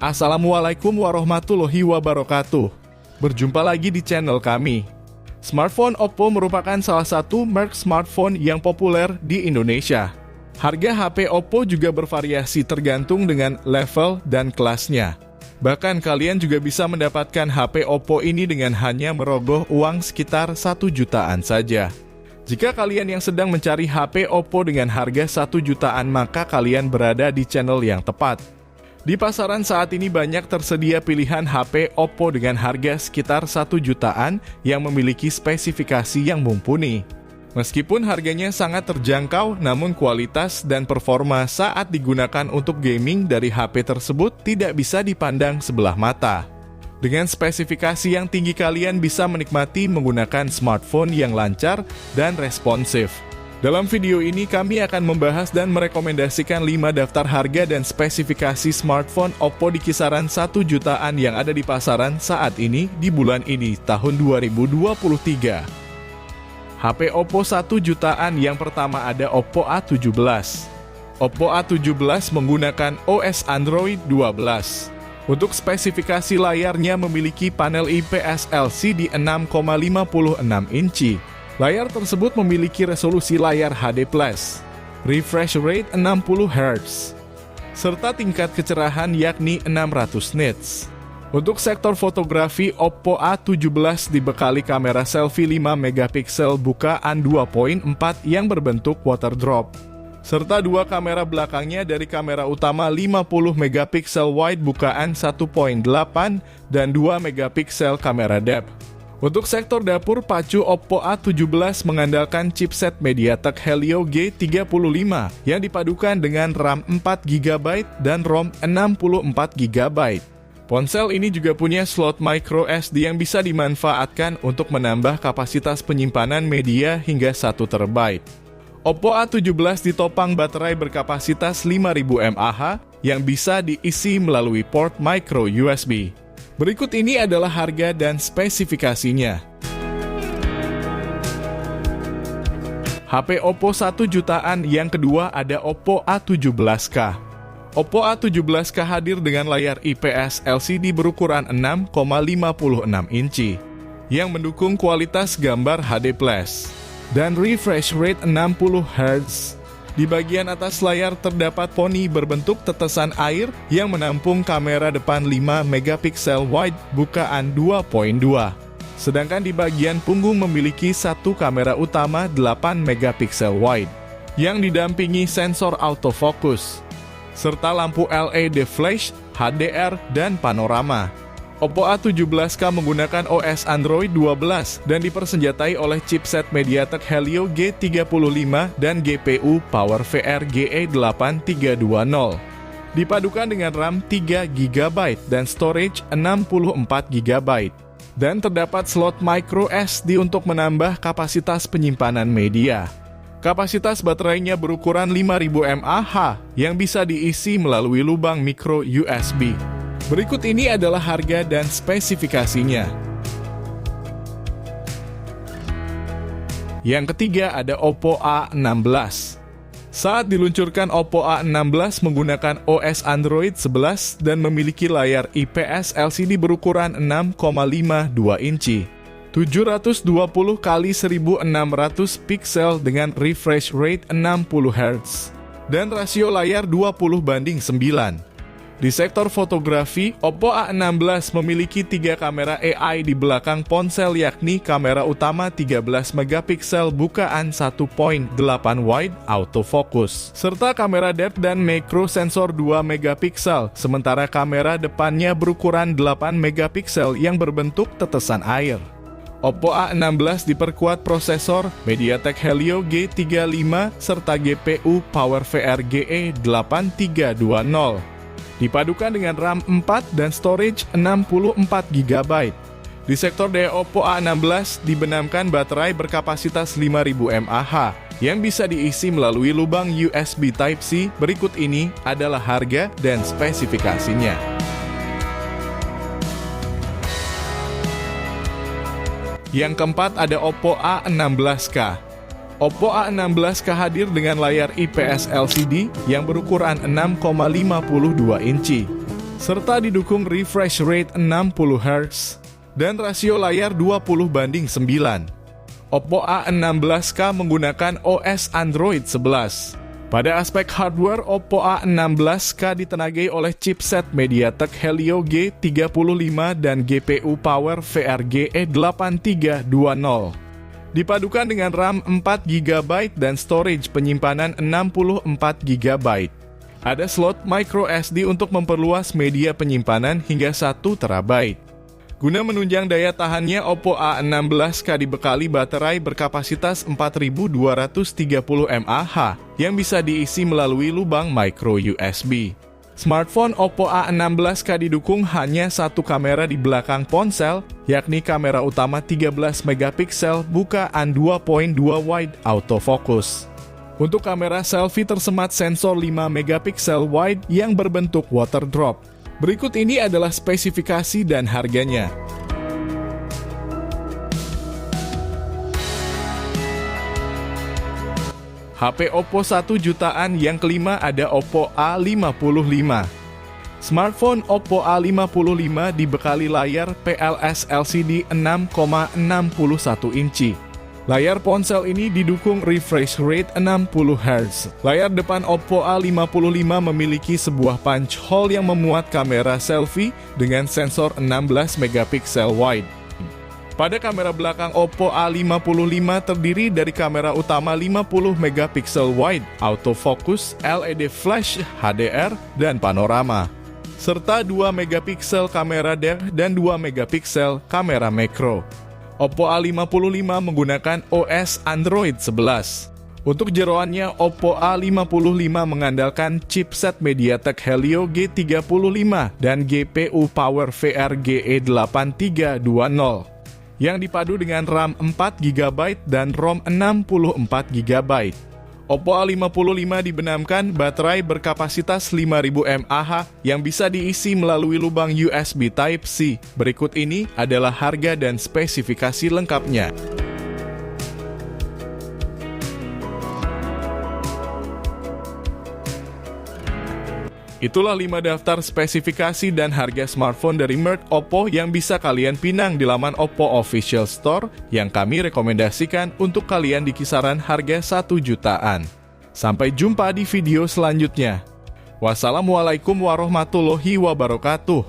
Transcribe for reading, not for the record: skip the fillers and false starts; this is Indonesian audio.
Assalamualaikum warahmatullahi wabarakatuh. Berjumpa lagi di channel kami. Smartphone Oppo merupakan salah satu merek smartphone yang populer di Indonesia. Harga HP Oppo juga bervariasi tergantung dengan level dan kelasnya. Bahkan kalian juga bisa mendapatkan HP Oppo ini dengan hanya merogoh uang sekitar 1 jutaan saja. Jika kalian yang sedang mencari HP Oppo dengan harga 1 jutaan, maka kalian berada di channel yang tepat. Di pasaran saat ini banyak tersedia pilihan HP Oppo dengan harga sekitar 1 jutaan yang memiliki spesifikasi yang mumpuni. Meskipun harganya sangat terjangkau, namun kualitas dan performa saat digunakan untuk gaming dari HP tersebut tidak bisa dipandang sebelah mata. Dengan spesifikasi yang tinggi, kalian bisa menikmati menggunakan smartphone yang lancar dan responsif. Dalam video ini kami akan membahas dan merekomendasikan 5 daftar harga dan spesifikasi smartphone Oppo di kisaran 1 jutaan yang ada di pasaran saat ini di bulan ini tahun 2023. HP Oppo 1 jutaan yang pertama ada Oppo A17. Oppo A17 menggunakan OS Android 12. Untuk spesifikasi layarnya memiliki panel IPS LCD 6,56 inci. Layar tersebut memiliki resolusi layar HD+, refresh rate 60 Hz, serta tingkat kecerahan yakni 600 nits. Untuk sektor fotografi, Oppo A17 dibekali kamera selfie 5 megapiksel bukaan 2.4 yang berbentuk water drop, serta 2 kamera belakangnya dari kamera utama 50 megapiksel wide bukaan 1.8 dan 2 megapiksel kamera depth. Untuk sektor dapur pacu, Oppo A17 mengandalkan chipset MediaTek Helio G35 yang dipadukan dengan RAM 4GB dan ROM 64GB. Ponsel ini juga punya slot micro SD yang bisa dimanfaatkan untuk menambah kapasitas penyimpanan media hingga 1 TB. Oppo A17 ditopang baterai berkapasitas 5000 mAh yang bisa diisi melalui port micro USB. Berikut ini adalah harga dan spesifikasinya. HP Oppo 1 jutaan yang kedua ada Oppo A17K. Oppo A17K hadir dengan layar IPS LCD berukuran 6,56 inci yang mendukung kualitas gambar HD+, dan refresh rate 60 Hz. Di bagian atas layar terdapat poni berbentuk tetesan air yang menampung kamera depan 5 megapiksel wide bukaan 2.2. Sedangkan di bagian punggung memiliki satu kamera utama 8 megapiksel wide yang didampingi sensor autofocus, serta lampu LED flash, HDR, dan panorama. Oppo A17K menggunakan OS Android 12 dan dipersenjatai oleh chipset MediaTek Helio G35 dan GPU PowerVR GE8320. Dipadukan dengan RAM 3GB dan storage 64GB. Dan terdapat slot micro SD untuk menambah kapasitas penyimpanan media. Kapasitas baterainya berukuran 5000 mAh yang bisa diisi melalui lubang micro USB. Berikut ini adalah harga dan spesifikasinya. Yang ketiga ada Oppo A16. Saat diluncurkan, Oppo A16 menggunakan OS Android 11 dan memiliki layar IPS LCD berukuran 6,52 inci, 720 x 1600 piksel dengan refresh rate 60 Hz, dan rasio layar 20:9. Di sektor fotografi, Oppo A16 memiliki 3 kamera AI di belakang ponsel, yakni kamera utama 13 megapiksel bukaan 1.8 wide autofocus, serta kamera depth dan macro sensor 2 megapiksel, sementara kamera depannya berukuran 8 megapiksel yang berbentuk tetesan air. Oppo A16 diperkuat prosesor MediaTek Helio G35 serta GPU PowerVR GE8320. Dipadukan dengan RAM 4 dan storage 64GB. Di sektor daya, Oppo A16 dibenamkan baterai berkapasitas 5000 mAh yang bisa diisi melalui lubang USB Type-C. Berikut ini adalah harga dan spesifikasinya. Yang keempat ada Oppo A16K. Oppo A16K hadir dengan layar IPS LCD yang berukuran 6,52 inci, serta didukung refresh rate 60 Hz dan rasio layar 20:9. Oppo A16K menggunakan OS Android 11. Pada aspek hardware, Oppo A16K ditenagai oleh chipset MediaTek Helio G35 dan GPU Power VRGE 8320. Dipadukan dengan RAM 4GB dan storage penyimpanan 64GB. Ada slot microSD untuk memperluas media penyimpanan hingga 1TB. Guna menunjang daya tahannya, Oppo A16K dibekali baterai berkapasitas 4230 mAh yang bisa diisi melalui lubang micro USB. Smartphone Oppo A16K didukung hanya satu kamera di belakang ponsel, yakni kamera utama 13 megapiksel bukaan 2.2 wide autofocus. Untuk kamera selfie tersemat sensor 5 megapiksel wide yang berbentuk water drop. Berikut ini adalah spesifikasi dan harganya. HP Oppo 1 jutaan, yang kelima ada Oppo A55. Smartphone Oppo A55 dibekali layar PLS LCD 6,61 inci. Layar ponsel ini didukung refresh rate 60 Hz. Layar depan Oppo A55 memiliki sebuah punch hole yang memuat kamera selfie dengan sensor 16 megapiksel wide. Pada kamera belakang Oppo A55 terdiri dari kamera utama 50 megapiksel wide, autofocus, LED flash, HDR, dan panorama, serta 2 megapiksel kamera depth dan 2 megapiksel kamera makro. Oppo A55 menggunakan OS Android 11. Untuk jeroannya, Oppo A55 mengandalkan chipset MediaTek Helio G35 dan GPU Power VRGE 8320 yang dipadu dengan RAM 4GB dan ROM 64GB. Oppo A55 dibenamkan baterai berkapasitas 5000 mAh yang bisa diisi melalui lubang USB Type-C. Berikut ini adalah harga dan spesifikasi lengkapnya. Itulah 5 daftar spesifikasi dan harga smartphone dari merek Oppo yang bisa kalian pinang di laman Oppo Official Store yang kami rekomendasikan untuk kalian di kisaran harga 1 jutaan. Sampai jumpa di video selanjutnya. Wassalamualaikum warahmatullahi wabarakatuh.